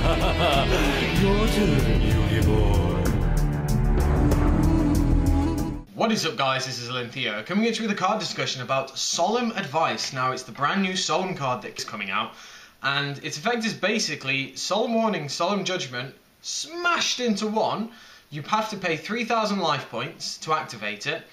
Your turn, Yugioh. What is up, guys? This is Yugioh. Coming at you with a card discussion about Solemn Advice. Now, it's the brand new Solemn card that's coming out, and its effect is basically Solemn Warning, Solemn Judgment smashed into one. You have to pay 3,000 life points to activate it,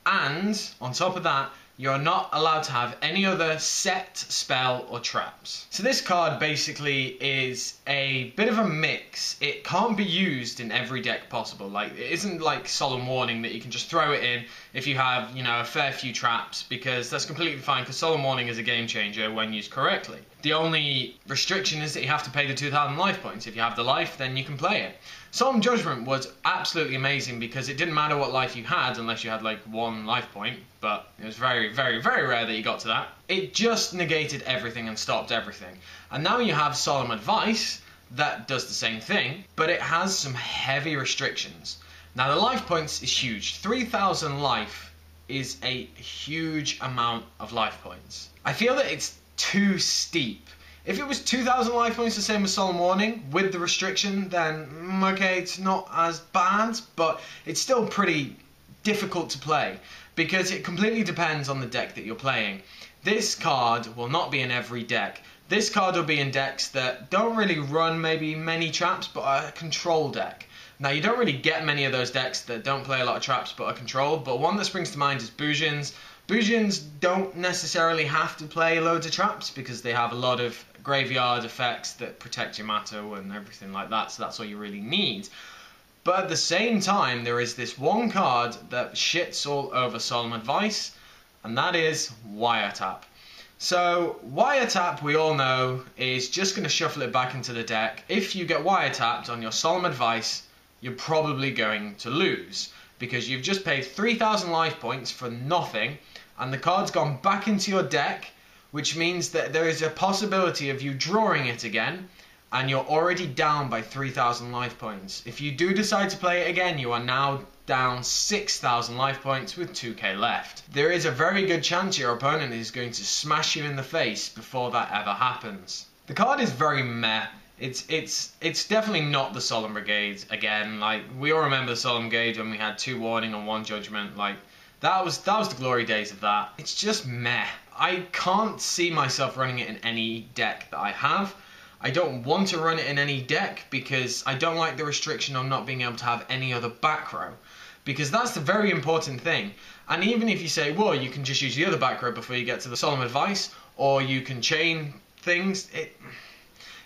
and on top of that, you're not allowed to have any other set, spell, or traps. So this card basically is a bit of a mix. It can't be used in every deck possible. Like, it isn't like Solemn Warning that you can just throw it in if you have, a fair few traps, because that's completely fine, because Solemn Warning is a game changer when used correctly. The only restriction is that you have to pay the 2,000 life points. If you have the life, then you can play it. Solemn Judgment was absolutely amazing because it didn't matter what life you had unless you had like one life point, but it was very, very, very rare that you got to that. It just negated everything and stopped everything. And now you have Solemn Advice that does the same thing, but it has some heavy restrictions. Now the life points is huge. 3,000 life is a huge amount of life points. I feel that it's too steep. If it was 2,000 life points, the same as Solemn Warning, with the restriction, then okay, it's not as bad, but it's still pretty difficult to play, because it completely depends on the deck that you're playing. This card will not be in every deck. This card will be in decks that don't really run maybe many traps, but are a control deck. Now, you don't really get many of those decks that don't play a lot of traps but are controlled, but one that springs to mind is Bujins. Bujins don't necessarily have to play loads of traps because they have a lot of graveyard effects that protect your mana and everything like that, so that's all you really need. But at the same time, there is this one card that shits all over Solemn Advice, and that is Wiretap. So, Wiretap, we all know, is just going to shuffle it back into the deck. If you get Wiretapped on your Solemn Advice, you're probably going to lose, because you've just paid 3,000 life points for nothing, and the card's gone back into your deck, which means that there is a possibility of you drawing it again, and you're already down by 3,000 life points. If you do decide to play it again, you are now down 6,000 life points with 2k left. There is a very good chance your opponent is going to smash you in the face before that ever happens. The card is very meh. It's definitely not the Solemn Brigade again. Like, we all remember the Solemn Brigade when we had 2 Warning and 1 Judgment. Like, that was the glory days of that. It's just meh. I can't see myself running it in any deck that I have. I don't want to run it in any deck because I don't like the restriction on not being able to have any other back row, because that's the very important thing. And even if you say, well, you can just use the other back row before you get to the Solemn Advice, or you can chain things,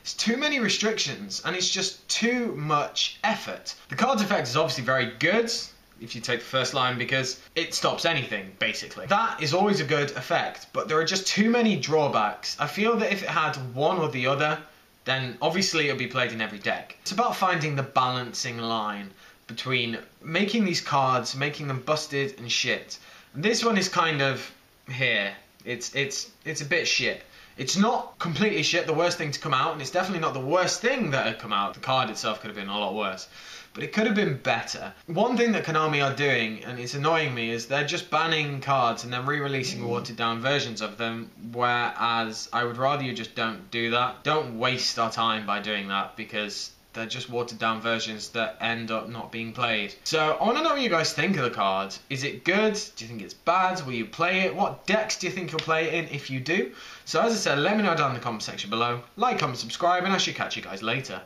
it's too many restrictions, and it's just too much effort. The card's effect is obviously very good, if you take the first line, because it stops anything, basically. That is always a good effect, but there are just too many drawbacks. I feel that if it had one or the other, then obviously it'll be played in every deck. It's about finding the balancing line between making these cards, making them busted and shit. And this one is kind of here. It's a bit shit. It's not completely shit, the worst thing to come out, and it's definitely not the worst thing that had come out. The card itself could have been a lot worse, but it could have been better. One thing that Konami are doing, and it's annoying me, is they're just banning cards and then re-releasing watered down versions of them, whereas I would rather you just don't do that. Don't waste our time by doing that, because they're just watered down versions that end up not being played. So I want to know what you guys think of the card. Is it good? Do you think it's bad? Will you play it? What decks do you think you'll play it in if you do? So as I said, let me know down in the comment section below. Like, comment, subscribe, and I should catch you guys later.